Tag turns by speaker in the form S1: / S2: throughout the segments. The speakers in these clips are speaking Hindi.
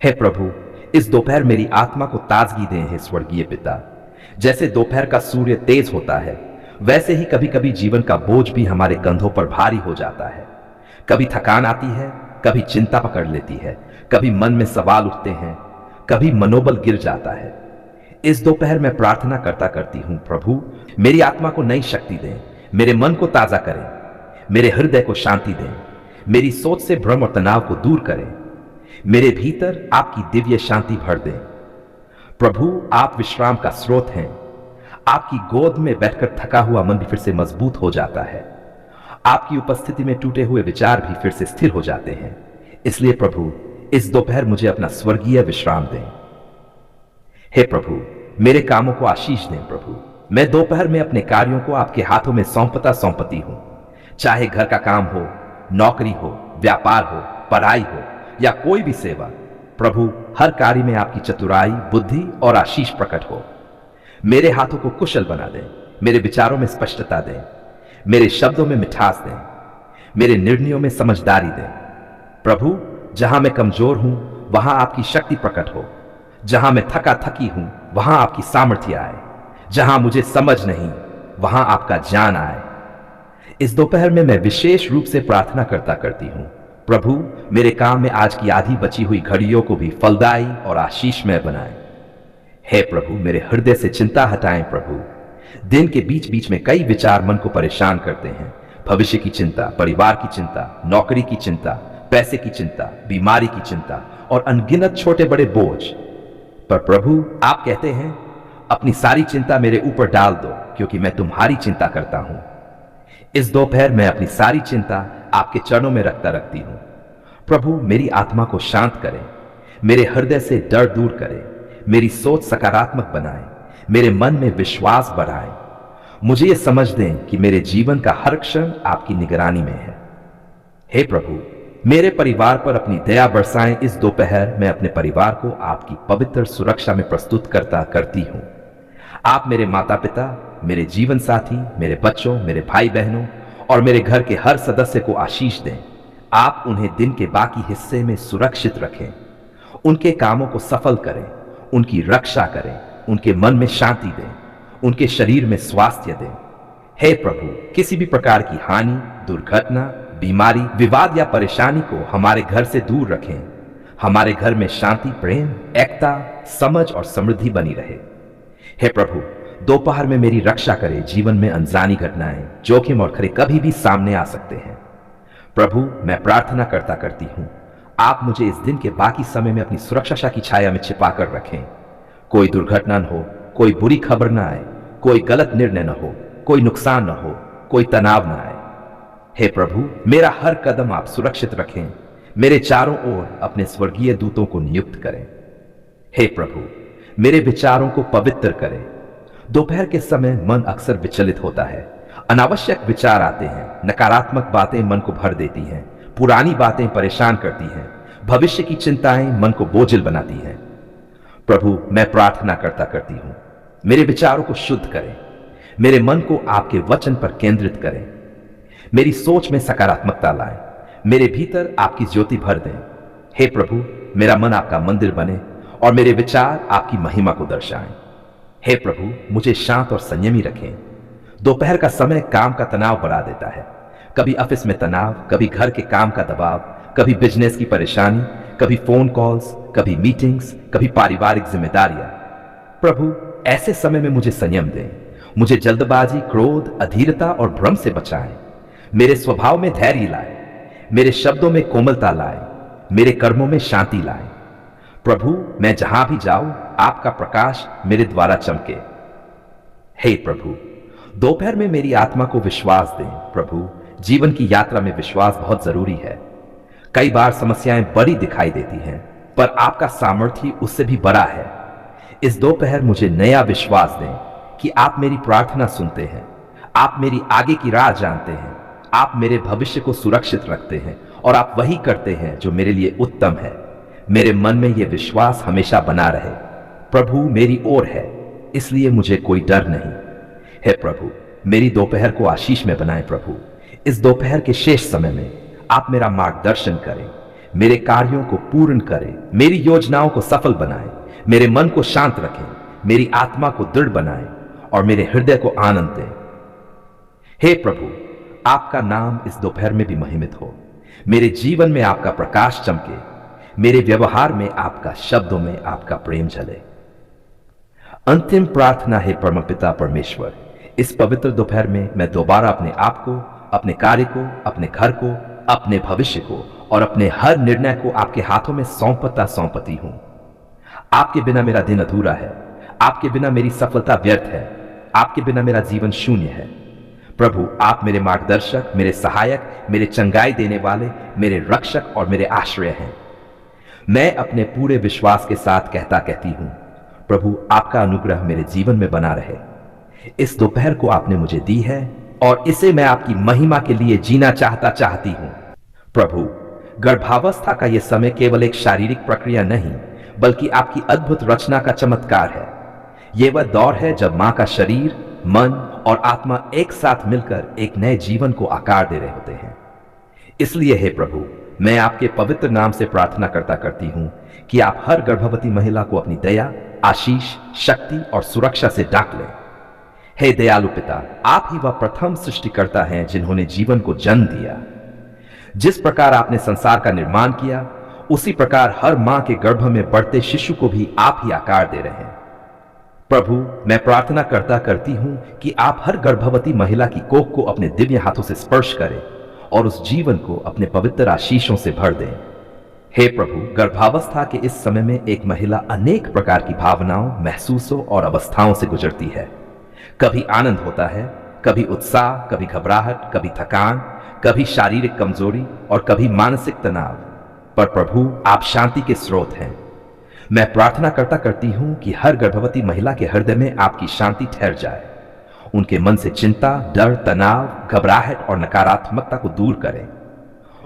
S1: हे प्रभु, इस दोपहर मेरी आत्मा को ताजगी दें हे स्वर्गीय पिता। जैसे दोपहर का सूर्य तेज होता है, वैसे ही कभी कभी जीवन का बोझ भी हमारे कंधों पर भारी हो जाता है। कभी थकान आती है, कभी चिंता पकड़ लेती है, कभी मन में सवाल उठते हैं, कभी मनोबल गिर जाता है। इस दोपहर मैं प्रार्थना करता करती हूं, प्रभु मेरी आत्मा को नई शक्ति दें, मेरे मन को ताजा करें, मेरे हृदय को शांति दें, मेरी सोच से भ्रम और तनाव को दूर करें, मेरे भीतर आपकी दिव्य शांति भर दें। प्रभु आप विश्राम का स्रोत हैं। आपकी गोद में बैठकर थका हुआ मन भी फिर से मजबूत हो जाता है। आपकी उपस्थिति में टूटे हुए विचार भी फिर से स्थिर हो जाते हैं। इसलिए प्रभु इस दोपहर मुझे अपना स्वर्गीय विश्राम दें। हे प्रभु मेरे कामों को आशीष दें। प्रभु मैं दोपहर में अपने कार्यों को आपके हाथों में सौंपती हूं। चाहे घर का काम हो, नौकरी हो, व्यापार हो, पढ़ाई हो या कोई भी सेवा, प्रभु हर कार्य में आपकी चतुराई, बुद्धि और आशीष प्रकट हो। मेरे हाथों को कुशल बना दें, मेरे विचारों में स्पष्टता दें, मेरे शब्दों में मिठास दें, मेरे निर्णयों में समझदारी दें। प्रभु जहां मैं कमजोर हूं वहां आपकी शक्ति प्रकट हो। जहां मैं थका थकी हूं वहां आपकी सामर्थ्य आए। जहां मुझे समझ नहीं वहां आपका ज्ञान आए। इस दोपहर में मैं विशेष रूप से प्रार्थना करती हूं, प्रभु मेरे काम में आज की आधी बची हुई घड़ियों को भी फलदायी और आशीषमय बनाएं। हे प्रभु मेरे हृदय से चिंता हटाएं। प्रभु दिन के बीच बीच में कई विचार मन को परेशान करते हैं। भविष्य की चिंता, परिवार की चिंता, नौकरी की चिंता, पैसे की चिंता, बीमारी की चिंता और अनगिनत छोटे बड़े बोझ। पर प्रभु आप कहते हैं अपनी सारी चिंता मेरे ऊपर डाल दो, क्योंकि मैं तुम्हारी चिंता करता हूं। इस दोपहर मैं अपनी सारी चिंता आपके चरणों में रखती हूं। प्रभु मेरी आत्मा को शांत करें, मेरे हृदय से डर दूर करें, मेरी सोच सकारात्मक बनाएं, मेरे मन में विश्वास बढ़ाएं। मुझे यह समझ दें कि मेरे जीवन का हर क्षण आपकी निगरानी में है। हे प्रभु मेरे परिवार पर अपनी दया बरसाएं। इस दोपहर मैं अपने परिवार को आपकी पवित्र सुरक्षा में प्रस्तुत करती हूं। आप मेरे माता पिता, मेरे जीवन साथी, मेरे बच्चों, मेरे भाई बहनों और मेरे घर के हर सदस्य को आशीष दें। आप उन्हें दिन के बाकी हिस्से में सुरक्षित रखें, उनके कामों को सफल करें, उनकी रक्षा करें, उनके मन में शांति दें, उनके शरीर में स्वास्थ्य दें। हे प्रभु किसी भी प्रकार की हानि, दुर्घटना, बीमारी, विवाद या परेशानी को हमारे घर से दूर रखें। हमारे घर में शांति, प्रेम, एकता, समझ और समृद्धि बनी रहे। हे प्रभु दोपहर में मेरी रक्षा करें। जीवन में अनजानी घटनाएं, जोखिम और खतरे कभी भी सामने आ सकते हैं। प्रभु मैं प्रार्थना करती हूं, आप मुझे इस दिन के बाकी समय में अपनी सुरक्षा की छाया में छिपा कर रखें। कोई दुर्घटना न हो, कोई बुरी खबर न आए, कोई गलत निर्णय न हो, कोई नुकसान न हो, कोई तनाव न आए। हे प्रभु मेरा हर कदम आप सुरक्षित रखें। मेरे चारों ओर अपने स्वर्गीय दूतों को नियुक्त करें। हे प्रभु मेरे विचारों को पवित्र करें। दोपहर के समय मन अक्सर विचलित होता है। अनावश्यक विचार आते हैं, नकारात्मक बातें मन को भर देती हैं, पुरानी बातें परेशान करती हैं, भविष्य की चिंताएं मन को बोझिल बनाती हैं। प्रभु मैं प्रार्थना करती हूं, मेरे विचारों को शुद्ध करें, मेरे मन को आपके वचन पर केंद्रित करें, मेरी सोच में सकारात्मकता लाएं, मेरे भीतर आपकी ज्योति भर दें। हे प्रभु मेरा मन आपका मंदिर बने और मेरे विचार आपकी महिमा को दर्शाएं। हे प्रभु मुझे शांत और संयमी रखें। दोपहर का समय काम का तनाव बढ़ा देता है। कभी ऑफिस में तनाव, कभी घर के काम का दबाव, कभी बिजनेस की परेशानी, कभी फोन कॉल्स, कभी मीटिंग्स, कभी पारिवारिक जिम्मेदारियां। प्रभु ऐसे समय में मुझे संयम दें। मुझे जल्दबाजी, क्रोध, अधीरता और भ्रम से बचाएं। मेरे स्वभाव में धैर्य लाएं, मेरे शब्दों में कोमलता लाएं, मेरे कर्मों में शांति लाएं। प्रभु मैं जहां भी जाऊं आपका प्रकाश मेरे द्वारा चमके। हे प्रभु दोपहर में मेरी आत्मा को विश्वास दें। प्रभु जीवन की यात्रा में विश्वास बहुत जरूरी है। कई बार समस्याएं बड़ी दिखाई देती हैं, पर आपका सामर्थ्य उससे भी बड़ा है। इस दोपहर मुझे नया विश्वास दें कि आप मेरी प्रार्थना सुनते हैं, आप मेरी आगे की राह जानते हैं, आप मेरे भविष्य को सुरक्षित रखते हैं और आप वही करते हैं जो मेरे लिए उत्तम है। मेरे मन में यह विश्वास हमेशा बना रहे, प्रभु मेरी ओर है, इसलिए मुझे कोई डर नहीं। हे प्रभु मेरी दोपहर को आशीष में बनाएं। प्रभु इस दोपहर के शेष समय में आप मेरा मार्गदर्शन करें, मेरे कार्यों को पूर्ण करे, मेरी योजनाओं को सफल बनाए, मेरे मन को शांत रखें, मेरी आत्मा को दृढ़ बनाए और मेरे हृदय को आनंद दे। हे प्रभु, आपका नाम इस दोपहर में भी महिमित हो। मेरे जीवन में आपका प्रकाश चमके, मेरे व्यवहार में आपका, शब्दों में आपका प्रेम जले। अंतिम प्रार्थना है परमपिता परमेश्वर, इस पवित्र दोपहर में मैं दोबारा अपने आप को, अपने कार्य को, अपने घर को, अपने भविष्य को और अपने हर निर्णय को आपके हाथों में सौंपती हूं। आपके बिना मेरा दिन अधूरा है, आपके बिना मेरी सफलता व्यर्थ है, आपके बिना मेरा जीवन शून्य है। प्रभु, आप मेरे मार्गदर्शक, मेरे सहायक, मेरे चंगाई देने वाले, मेरे रक्षक और मेरे आश्रय हैं। मैं अपने पूरे विश्वास के साथ कहती हूं, प्रभु आपका अनुग्रह मेरे जीवन में बना रहे। इस दोपहर को आपने मुझे दी है और इसे मैं आपकी महिमा के लिए जीना चाहती हूं। प्रभु, गर्भावस्था का यह समय केवल एक शारीरिक प्रक्रिया नहीं, बल्कि आपकी अद्भुत रचना का चमत्कार है। यह वह दौर है जब मां का शरीर, मन और आत्मा एक साथ मिलकर एक नए जीवन को आकार दे रहे होते हैं। इसलिए हे प्रभु, मैं आपके पवित्र नाम से प्रार्थना करती हूं कि आप हर गर्भवती महिला को अपनी दया, आशीष, शक्ति और सुरक्षा से ढक लें। हे दयालु पिता, आप ही वह प्रथम सृष्टिकर्ता हैं जिन्होंने जीवन को जन्म दिया। जिस प्रकार आपने संसार का निर्माण किया, उसी प्रकार हर मां के गर्भ में बढ़ते शिशु को भी आप ही आकार दे रहे हैं। प्रभु, मैं प्रार्थना करती हूं कि आप हर गर्भवती महिला की कोख को अपने दिव्य हाथों से स्पर्श करें और उस जीवन को अपने पवित्र आशीषों से भर दें। हे प्रभु, गर्भावस्था के इस समय में एक महिला अनेक प्रकार की भावनाओं, महसूसों और अवस्थाओं से गुजरती है। कभी आनंद होता है, कभी उत्साह, कभी घबराहट, कभी थकान, कभी शारीरिक कमजोरी और कभी मानसिक तनाव। पर प्रभु, आप शांति के स्रोत हैं। मैं प्रार्थना करती हूं कि हर गर्भवती महिला के हृदय में आपकी शांति ठहर जाए, उनके मन से चिंता, डर, तनाव, घबराहट और नकारात्मकता को दूर करें।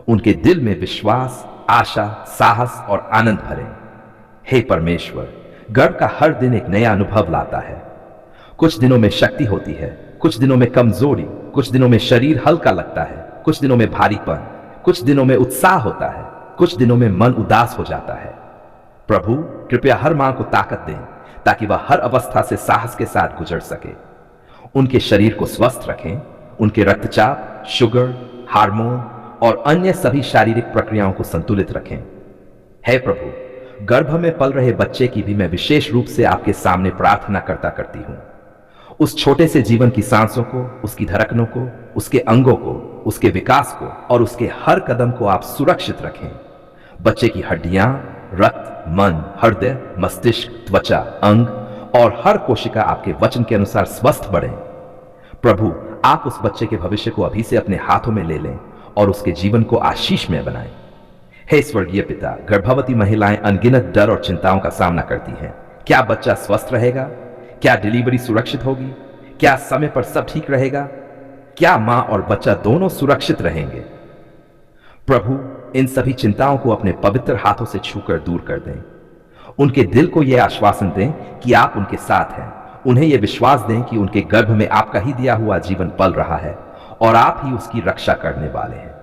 S1: उनके दिल में विश्वास, आशा, साहस और आनंद भरें। हे परमेश्वर, गर्भ का हर दिन एक नया अनुभव लाता है। कुछ दिनों में शक्ति होती है, कुछ दिनों में कमजोरी, कुछ दिनों में शरीर हल्का लगता है, कुछ दिनों में भारीपन, कुछ दिनों में उत्साह होता है, कुछ दिनों में मन उदास हो जाता है। प्रभु, कृपया हर मां को ताकत दें ताकि वह हर अवस्था से साहस के साथ गुजर सके। उनके शरीर को स्वस्थ रखें, उनके रक्तचाप, शुगर, हार्मोन और अन्य सभी शारीरिक प्रक्रियाओं को संतुलित रखें। हे प्रभु, गर्भ में पल रहे बच्चे की भी मैं विशेष रूप से आपके सामने प्रार्थना करती हूं। उस छोटे से जीवन की सांसों को, उसकी धड़कनों को, उसके अंगों को, उसके विकास को और उसके हर कदम को आप सुरक्षित रखें। बच्चे की हड्डियां, रक्त, मन, हृदय, मस्तिष्क, त्वचा, अंग और हर कोशिका आपके वचन के अनुसार स्वस्थ बढ़े। प्रभु, आप उस बच्चे के भविष्य को अभी से अपने हाथों में ले लें और उसके जीवन को आशीषमय बनाएं। हे स्वर्गीय पिता, गर्भवती महिलाएं अनगिनत डर और चिंताओं का सामना करती हैं। क्या बच्चा स्वस्थ रहेगा? क्या डिलीवरी सुरक्षित होगी? क्या समय पर सब ठीक रहेगा? क्या मां और बच्चा दोनों सुरक्षित रहेंगे? प्रभु, इन सभी चिंताओं को अपने पवित्र हाथों से छूकर दूर कर दें। उनके दिल को यह आश्वासन दें कि आप उनके साथ हैं। उन्हें यह विश्वास दें कि उनके गर्भ में आपका ही दिया हुआ जीवन पल रहा है और आप ही उसकी रक्षा करने वाले हैं।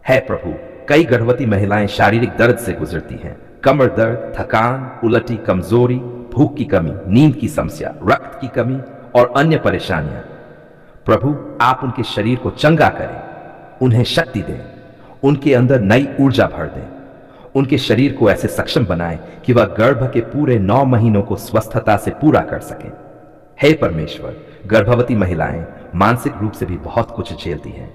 S1: है प्रभु, कई गर्भवती महिलाएं शारीरिक दर्द से गुजरती हैं। कमर दर्द, थकान, उलटी, कमजोरी, भूख की कमी, नींद की समस्या, रक्त की कमी और अन्य परेशानियां। प्रभु, आप उनके शरीर को चंगा करें, उन्हें शक्ति दें, उनके अंदर नई ऊर्जा भर दें। उनके शरीर को ऐसे सक्षम बनाएं कि वह गर्भ के पूरे 9 महीनों को स्वस्थता से पूरा कर सकें। हे परमेश्वर, गर्भवती महिलाएं मानसिक रूप से भी बहुत कुछ झेलती हैं।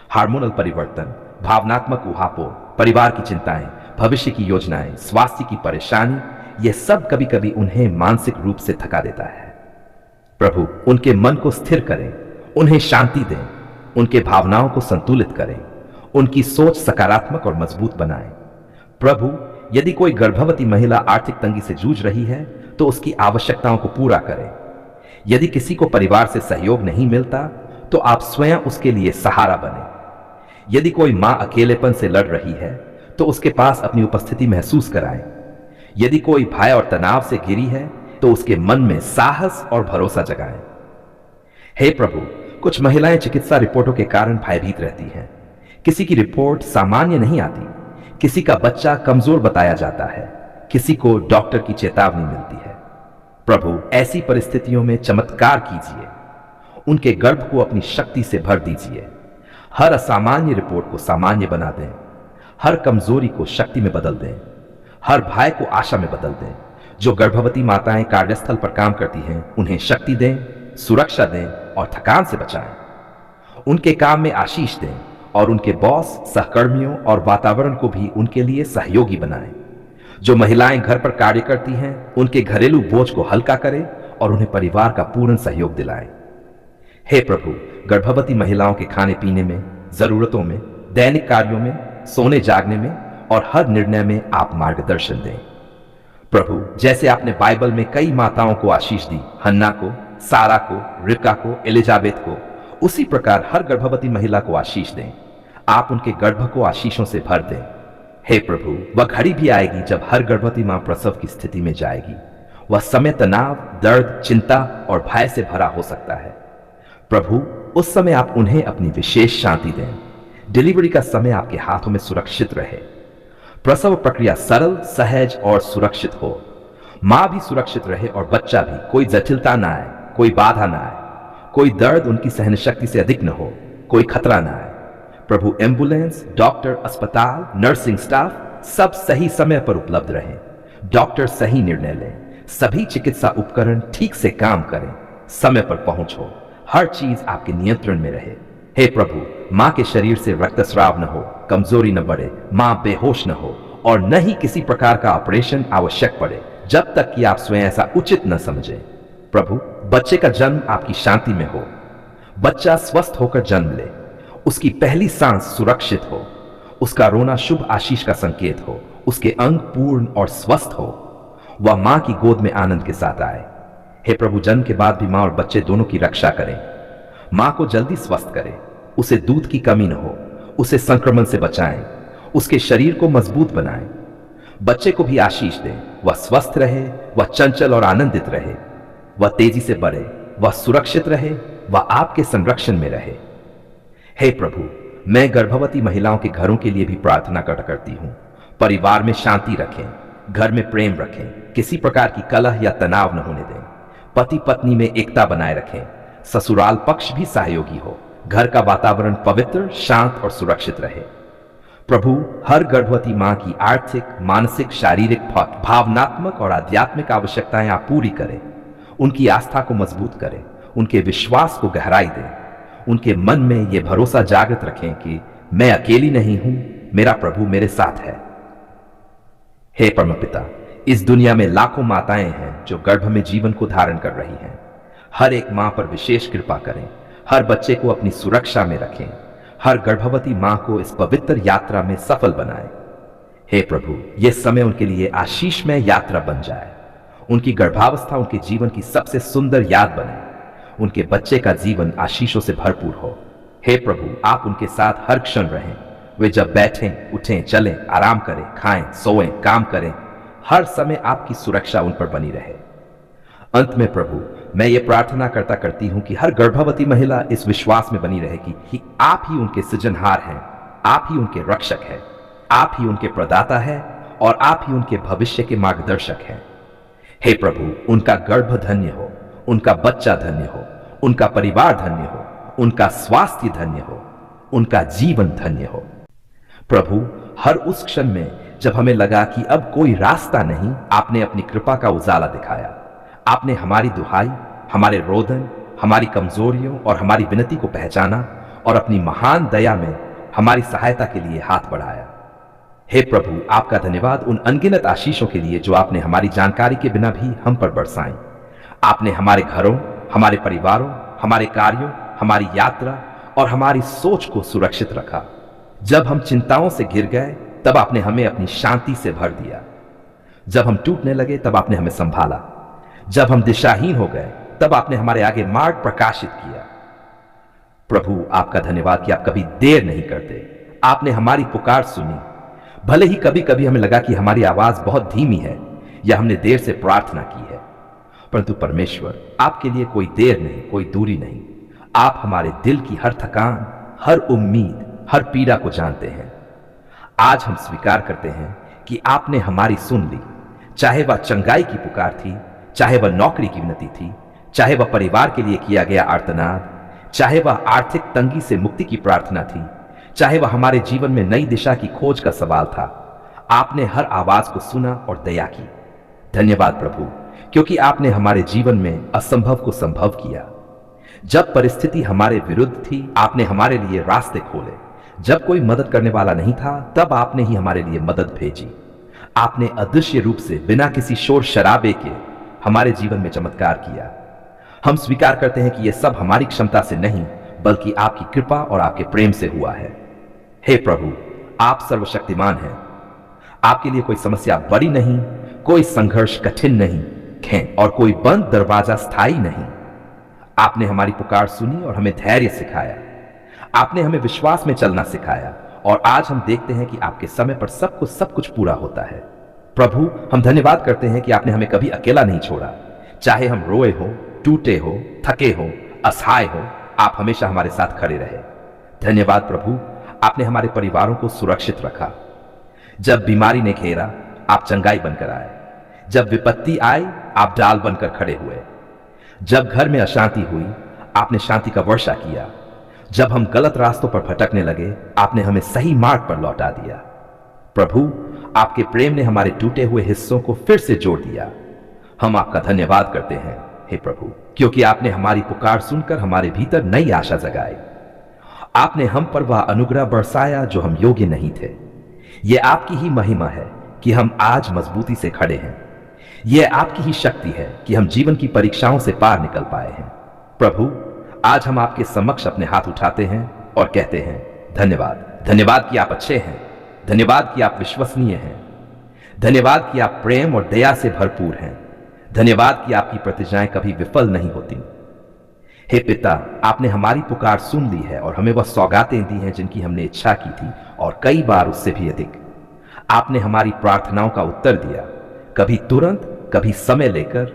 S1: हार्मोनल परिवर्तन, भावनात्मक उहापों, परिवार की चिंताएं, भविष्य की योजनाएं, स्वास्थ्य की परेशानी, यह सब कभी कभी उन्हें मानसिक रूप से थका देता है। प्रभु, उनके मन को स्थिर करें, उन्हें शांति दें, उनके भावनाओं को संतुलित करें, उनकी सोच सकारात्मक और मजबूत बनाएं। प्रभु, यदि कोई गर्भवती महिला आर्थिक तंगी से जूझ रही है तो उसकी आवश्यकताओं को पूरा करें। यदि किसी को परिवार से सहयोग नहीं मिलता तो आप स्वयं उसके लिए सहारा बने। यदि कोई मां अकेलेपन से लड़ रही है तो उसके पास अपनी उपस्थिति महसूस कराएं। यदि कोई भय और तनाव से घिरी है तो उसके मन में साहस और भरोसा जगाएं। हे प्रभु, कुछ महिलाएं चिकित्सा रिपोर्टों के कारण भयभीत रहती हैं। किसी की रिपोर्ट सामान्य नहीं आती, किसी का बच्चा कमजोर बताया जाता है, किसी को डॉक्टर की चेतावनी मिलती है। प्रभु, ऐसी परिस्थितियों में चमत्कार कीजिए, उनके गर्भ को अपनी शक्ति से भर दीजिए। हर असामान्य रिपोर्ट को सामान्य बना दें, हर कमजोरी को शक्ति में बदल दें, हर भय को आशा में बदल दें। जो गर्भवती माताएं कार्यस्थल पर काम करती हैं, उन्हें शक्ति दें, सुरक्षा दें और थकान से बचाएं। उनके काम में आशीष दें और उनके बॉस, सहकर्मियों और वातावरण को भी उनके लिए सहयोगी बनाएं। जो महिलाएं घर पर कार्य करती हैं, उनके घरेलू बोझ को हल्का करें और उन्हें परिवार का पूर्ण सहयोग दिलाएं। हे प्रभु, गर्भवती महिलाओं के खाने पीने में, जरूरतों में, दैनिक कार्यों में, सोने जागने में और हर निर्णय में आप मार्गदर्शन दें। प्रभु, जैसे आपने बाइबल में कई माताओं को आशीष दी, हन्ना को, सारा को, रिबका को, एलिजाबेथ को, उसी प्रकार हर गर्भवती महिला को आशीष दें। आप उनके गर्भ को आशीषों से भर दें। हे प्रभु, वह घड़ी भी आएगी जब हर गर्भवती मां प्रसव की स्थिति में जाएगी। वह समय तनाव, दर्द, चिंता और भय से भरा हो सकता है। प्रभु, उस समय आप उन्हें अपनी विशेष शांति दें। डिलीवरी का समय आपके हाथों में सुरक्षित रहे। प्रसव प्रक्रिया सरल, सहज और सुरक्षित हो। मां भी सुरक्षित रहे और बच्चा भी। कोई जटिलता ना आए, कोई बाधा ना आए, कोई दर्द उनकी सहन शक्ति से अधिक न हो, कोई खतरा ना आए। प्रभु, एम्बुलेंस, डॉक्टर, अस्पताल, नर्सिंग स्टाफ सब सही समय पर उपलब्ध रहें। डॉक्टर सही निर्णय लें, सभी चिकित्सा उपकरण ठीक से काम करें, समय पर पहुंच हो, हर चीज आपके नियंत्रण में रहे। हे प्रभु, मां के शरीर से रक्तस्राव न हो, कमजोरी न बढ़े, मां बेहोश न हो और न ही किसी प्रकार का ऑपरेशन आवश्यक पड़े, जब तक कि आप स्वयं ऐसा उचित न समझें। प्रभु, बच्चे का जन्म आपकी शांति में हो। बच्चा स्वस्थ होकर जन्म ले, उसकी पहली सांस सुरक्षित हो, उसका रोना शुभ आशीष का संकेत हो, उसके अंग पूर्ण और स्वस्थ हो, वह मां की गोद में आनंद के साथ आए। हे प्रभु, जन्म के बाद भी मां और बच्चे दोनों की रक्षा करें। मां को जल्दी स्वस्थ करें, उसे दूध की कमी न हो, उसे संक्रमण से बचाएं, उसके शरीर को मजबूत बनाएं। बच्चे को भी आशीष दें, वह स्वस्थ रहे, वह चंचल और आनंदित रहे, वह तेजी से बढ़े, वह सुरक्षित रहे, वह आपके संरक्षण में रहे। हे प्रभु, मैं गर्भवती महिलाओं के घरों के लिए भी प्रार्थना करती हूं। परिवार में शांति रखें, घर में प्रेम रखें, किसी प्रकार की कलह या तनाव न होने दें। पति पत्नी में एकता बनाए रखें, ससुराल पक्ष भी सहयोगी हो, घर का वातावरण पवित्र, शांत और सुरक्षित रहे। प्रभु, हर गर्भवती मां की आर्थिक, मानसिक, शारीरिक, भावनात्मक और आध्यात्मिक आवश्यकताएं आप पूरी करें। उनकी आस्था को मजबूत करें, उनके विश्वास को गहराई दें, उनके मन में यह भरोसा जागृत रखें कि मैं अकेली नहीं हूं, मेरा प्रभु मेरे साथ है। हे परमपिता, इस दुनिया में लाखों माताएं हैं जो गर्भ में जीवन को धारण कर रही हैं। हर एक मां पर विशेष कृपा करें, हर बच्चे को अपनी सुरक्षा में रखें, हर गर्भवती मां को इस पवित्र यात्रा में सफल बनाएं। हे प्रभु, यह समय उनके लिए आशीषमय यात्रा बन जाए। उनकी गर्भावस्था उनके जीवन की सबसे सुंदर याद बने। उनके बच्चे का जीवन आशीषों से भरपूर हो। हे प्रभु, आप उनके साथ हर क्षण रहें। वे जब बैठें, उठें, चलें, आराम करें, खाएं, सोएं, काम करें, हर समय आपकी सुरक्षा उन पर बनी रहे। अंत में प्रभु, मैं ये प्रार्थना करती हूं कि हर गर्भवती महिला इस विश्वास में बनी रहेगी कि आप ही उनके सृजनहार हैं, आप ही उनके रक्षक हैं, आप ही उनके प्रदाता हैं और आप ही उनके भविष्य के मार्गदर्शक हैं। हे प्रभु, उनका गर्भ धन्य हो, उनका बच्चा धन्य हो, उनका परिवार धन्य हो, उनका स्वास्थ्य धन्य हो, उनका जीवन धन्य हो। प्रभु, हर उस क्षण में जब हमें लगा कि अब कोई रास्ता नहीं, आपने अपनी कृपा का उजाला दिखाया। आपने हमारी दुहाई, हमारे रोदन, हमारी कमजोरियों और हमारी विनती को पहचाना और अपनी महान दया में हमारी सहायता के लिए हाथ बढ़ाया। हे प्रभु, आपका धन्यवाद उन अनगिनत आशीषों के लिए जो आपने हमारी जानकारी के बिना भी हम पर बरसाई। आपने हमारे घरों, हमारे परिवारों, हमारे कार्यों, हमारी यात्रा और हमारी सोच को सुरक्षित रखा। जब हम चिंताओं से घिर गए, तब आपने हमें अपनी शांति से भर दिया। जब हम टूटने लगे, तब आपने हमें संभाला। जब हम दिशाहीन हो गए, तब आपने हमारे आगे मार्ग प्रकाशित किया। प्रभु, आपका धन्यवाद कि आप कभी देर नहीं करते। आपने हमारी पुकार सुनी। भले ही कभी कभी हमें लगा कि हमारी आवाज बहुत धीमी है या हमने देर से प्रार्थना की है, परंतु परमेश्वर, आपके लिए कोई देर नहीं, कोई दूरी नहीं। आप हमारे दिल की हर थकान, हर उम्मीद, हर पीड़ा को जानते हैं। आज हम स्वीकार करते हैं कि आपने हमारी सुन ली, चाहे वह चंगाई की पुकार थी, चाहे वह नौकरी की विनती थी, चाहे वह परिवार के लिए किया गया आर्तनाद, चाहे वह आर्थिक तंगी से मुक्ति की प्रार्थना थी, चाहे वह हमारे जीवन में नई दिशा की खोज का सवाल था। आपने हर आवाज को सुना और दया की। धन्यवाद प्रभु, क्योंकि आपने हमारे जीवन में असंभव को संभव किया। जब परिस्थिति हमारे विरुद्ध थी, आपने हमारे लिए रास्ते खोले। जब कोई मदद करने वाला नहीं था, तब आपने ही हमारे लिए मदद भेजी। आपने अदृश्य रूप से बिना किसी शोर शराबे के हमारे जीवन में चमत्कार किया। हम स्वीकार करते हैं कि यह सब हमारी क्षमता से नहीं, बल्कि आपकी कृपा और आपके प्रेम से हुआ है। हे प्रभु, आप सर्वशक्तिमान हैं। आपके लिए कोई समस्या बड़ी नहीं, कोई संघर्ष कठिन नहीं और कोई बंद दरवाजा स्थायी नहीं। आपने हमारी पुकार सुनी और हमें धैर्य सिखाया। आपने हमें विश्वास में चलना सिखाया और आज हम देखते हैं कि आपके समय पर सब कुछ पूरा होता है। प्रभु, हम धन्यवाद करते हैं कि आपने हमें कभी अकेला नहीं छोड़ा। चाहे हम रोए हो, टूटे हो, थके हो, असहाय हो, आप हमेशा हमारे साथ खड़े रहे। धन्यवाद प्रभु, आपने हमारे परिवारों को सुरक्षित रखा। जब बीमारी ने घेरा, आप चंगाई बनकर आए। जब विपत्ति आई, आप डाल बनकर खड़े हुए। जब घर में अशांति हुई, आपने शांति का वर्षा किया। जब हम गलत रास्तों पर भटकने लगे, आपने हमें सही मार्ग पर लौटा दिया। प्रभु, आपके प्रेम ने हमारे टूटे हुए हिस्सों को फिर से जोड़ दिया। हम आपका धन्यवाद करते हैं हे प्रभु, क्योंकि आपने हमारी पुकार सुनकर हमारे भीतर नई आशा जगाई। आपने हम पर वह अनुग्रह बरसाया जो हम योग्य नहीं थे। यह आपकी ही महिमा है कि हम आज मजबूती से खड़े हैं। यह आपकी ही शक्ति है कि हम जीवन की परीक्षाओं से पार निकल पाए हैं। प्रभु, आज हम आपके समक्ष अपने हाथ उठाते हैं और कहते हैं धन्यवाद। धन्यवाद कि आप अच्छे हैं। धन्यवाद कि आप विश्वसनीय हैं। धन्यवाद कि आप प्रेम और दया से भरपूर हैं। धन्यवाद कि आपकी प्रतिज्ञाएं कभी विफल नहीं होती। हे पिता, आपने हमारी पुकार सुन ली है और हमें वह सौगातें दी हैं जिनकी हमने इच्छा की थी, और कई बार उससे भी अधिक। आपने हमारी प्रार्थनाओं का उत्तर दिया, कभी तुरंत, कभी समय लेकर,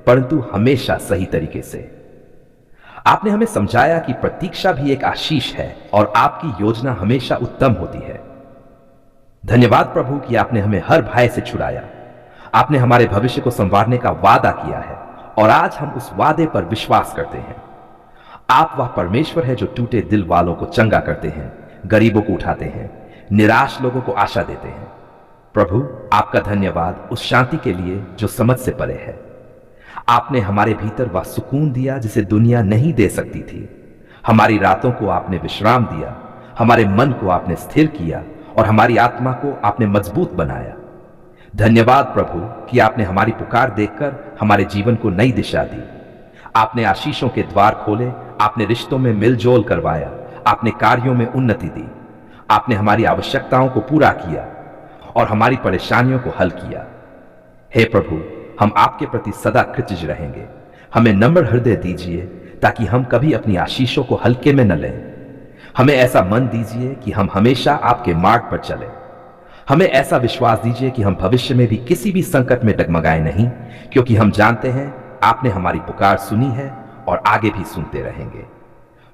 S1: परंतु हमेशा सही तरीके से। आपने हमें समझाया कि प्रतीक्षा भी एक आशीष है और आपकी योजना हमेशा उत्तम होती है। धन्यवाद प्रभु कि आपने हमें हर भय से छुड़ाया। आपने हमारे भविष्य को संवारने का वादा किया है और आज हम उस वादे पर विश्वास करते हैं। आप वह परमेश्वर है जो टूटे दिल वालों को चंगा करते हैं, गरीबों को उठाते हैं, निराश लोगों को आशा देते हैं। प्रभु, आपका धन्यवाद उस शांति के लिए जो समझ से परे है। आपने हमारे भीतर वह सुकून दिया जिसे दुनिया नहीं दे सकती थी। हमारी रातों को आपने विश्राम दिया, हमारे मन को आपने स्थिर किया और हमारी आत्मा को आपने मजबूत बनाया। धन्यवाद प्रभु कि आपने हमारी पुकार देखकर हमारे जीवन को नई दिशा दी। आपने आशीषों के द्वार खोले, आपने रिश्तों में मिलजोल करवाया, आपने कार्यों में उन्नति दी। आपने हमारी आवश्यकताओं को पूरा किया और हमारी परेशानियों को हल किया। हे प्रभु, हम आपके प्रति सदा कृतज्ञ रहेंगे। हमें नम्र हृदय दीजिए ताकि हम कभी अपनी आशीषों को हल्के में न लें। हमें ऐसा मन दीजिए कि हम हमेशा आपके मार्ग पर चलें। हमें ऐसा विश्वास दीजिए कि हम भविष्य में भी किसी भी संकट में डगमगाए नहीं, क्योंकि हम जानते हैं आपने हमारी पुकार सुनी है और आगे भी सुनते रहेंगे।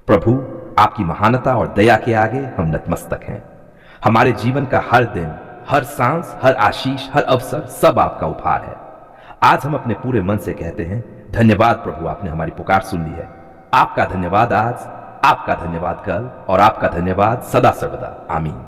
S1: प्रभु, आपकी महानता और दया के आगे हम नतमस्तक हैं। हमारे जीवन का हर दिन, हर सांस, हर आशीष, हर अवसर सब आपका उपहार है। आज हम अपने पूरे मन से कहते हैं धन्यवाद प्रभु, आपने हमारी पुकार सुन ली है। आपका धन्यवाद आज, आपका धन्यवाद कल और आपका धन्यवाद सदा सर्वदा। आमीन।